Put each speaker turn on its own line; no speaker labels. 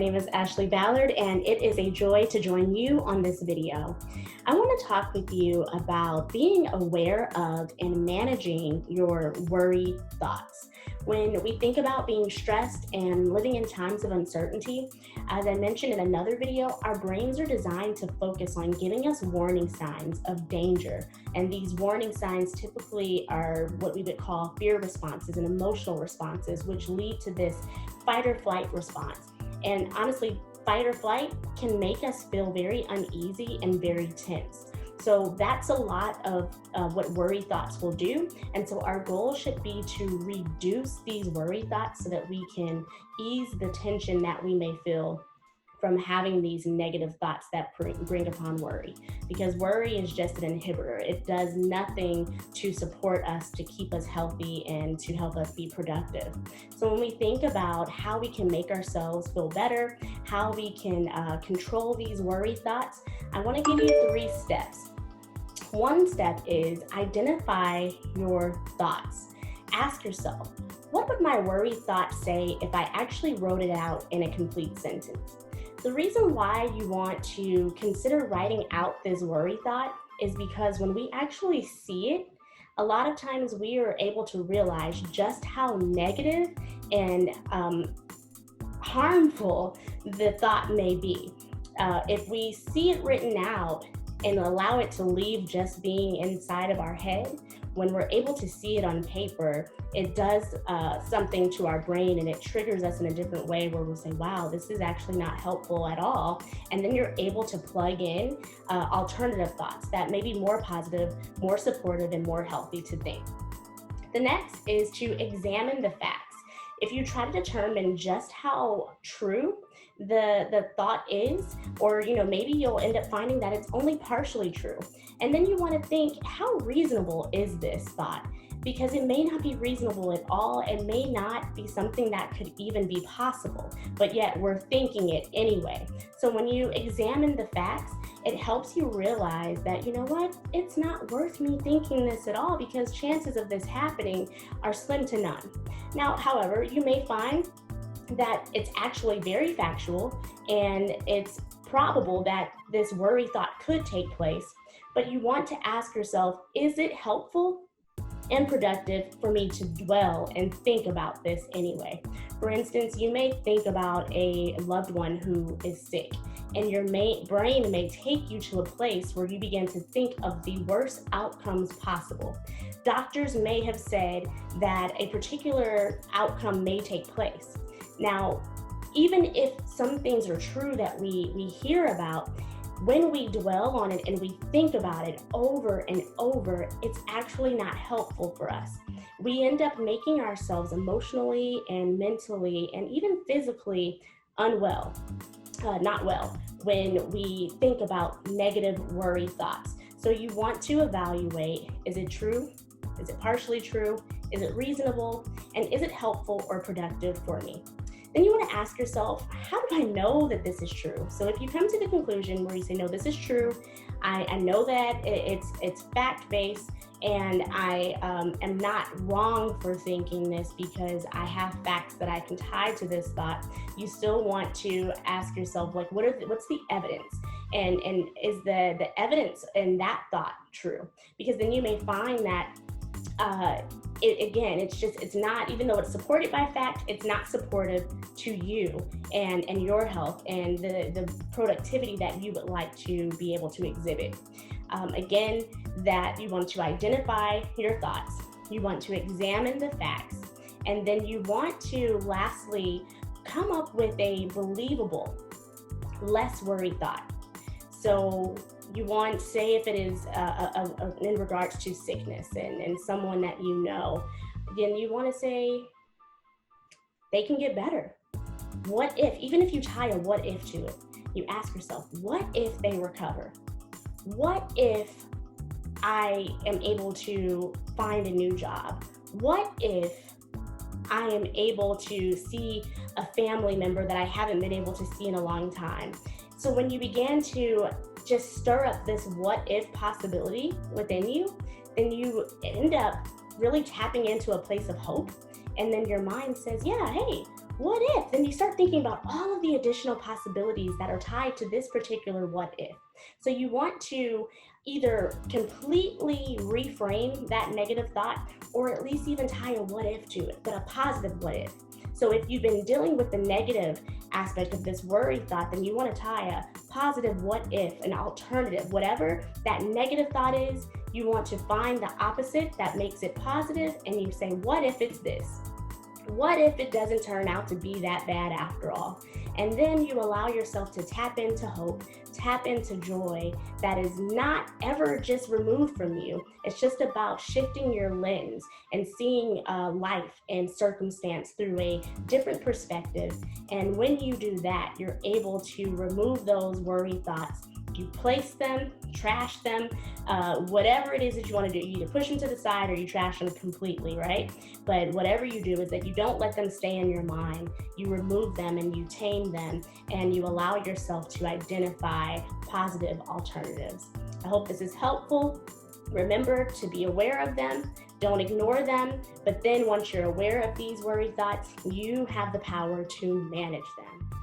name is Ashley Ballard, and it is a joy to join you on this video. I want to talk with you about being aware of and managing your worry thoughts. When we think about being stressed and living in times of uncertainty, as I mentioned in another video, our brains are designed to focus on giving us warning signs of danger. And these warning signs typically are what we would call fear responses and emotional responses, which lead to this fight or flight response. And honestly, fight or flight can make us feel very uneasy and very tense. So that's a lot of what worry thoughts will do. And so our goal should be to reduce these worry thoughts so that we can ease the tension that we may feel from having these negative thoughts that bring upon worry. Because worry is just an inhibitor. It does nothing to support us, to keep us healthy, and to help us be productive. So when we think about how we can make ourselves feel better, how we can control these worry thoughts, I want to give you 3 steps. One step is identify your thoughts. Ask yourself, what would my worry thought say if I actually wrote it out in a complete sentence? The reason why you want to consider writing out this worry thought is because when we actually see it, a lot of times we are able to realize just how negative and harmful the thought may be. If we see it written out and allow it to leave just being inside of our head, when we're able to see it on paper, it does something to our brain, and it triggers us in a different way where we'll say, wow, this is actually not helpful at all. And then you're able to plug in alternative thoughts that may be more positive, more supportive, and more healthy to think. The next is to examine the facts. If you try to determine just how true the thought is, or maybe you'll end up finding that it's only partially true. And then you want to think, how reasonable is this thought? Because it may not be reasonable at all. It may not be something that could even be possible, but yet we're thinking it anyway. So when you examine the facts, it helps you realize that, you know what, it's not worth me thinking this at all, because chances of this happening are slim to none. Now, however, you may find that it's actually very factual and it's probable that this worry thought could take place, but you want to ask yourself, is it helpful and productive for me to dwell and think about this anyway? For instance, you may think about a loved one who is sick, and your brain may take you to a place where you begin to think of the worst outcomes possible. Doctors may have said that a particular outcome may take place. Now, even if some things are true that we hear about, when we dwell on it and we think about it over and over, it's actually not helpful for us. We end up making ourselves emotionally and mentally and even physically unwell, not well, when we think about negative worry thoughts. So you want to evaluate, is it true? Is it partially true? Is it reasonable? And is it helpful or productive for me? Then you want to ask yourself, how do I know that this is true? So if you come to the conclusion where you say, no, this is true, I know that it's fact-based, and I am not wrong for thinking this because I have facts that I can tie to this thought, you still want to ask yourself, like, what's the evidence? And is the evidence in that thought true? Because then you may find that it's not, even though it's supported by fact, it's not supportive to you and your health and the productivity that you would like to be able to exhibit. Again, that you want to identify your thoughts, you want to examine the facts, and then you want to lastly come up with a believable, less worried thought. So you want, say if it is in regards to sickness and someone that you know, then you want to say, they can get better. What if, even if you tie a what if to it, you ask yourself, what if they recover? What if I am able to find a new job? What if I am able to see a family member that I haven't been able to see in a long time? So when you begin to just stir up this what if possibility within you, then you end up really tapping into a place of hope. And then your mind says, yeah, hey, what if? Then you start thinking about all of the additional possibilities that are tied to this particular what if. So you want to either completely reframe that negative thought or at least even tie a what if to it, but a positive what if. So if you've been dealing with the negative aspect of this worry thought, then you want to tie a positive what if, an alternative, whatever that negative thought is, you want to find the opposite that makes it positive, and you say, what if it's this? What if it doesn't turn out to be that bad after all? And then you allow yourself to tap into hope, tap into joy that is not ever just removed from you. It's just about shifting your lens and seeing life and circumstance through a different perspective. And when you do that, you're able to remove those worry thoughts. You place them, trash them, whatever it is that you want to do. You either push them to the side or you trash them completely, right? But whatever you do is that you don't let them stay in your mind. You remove them and you tame them, and you allow yourself to identify positive alternatives. I hope this is helpful. Remember to be aware of them. Don't ignore them. But then once you're aware of these worry thoughts, you have the power to manage them.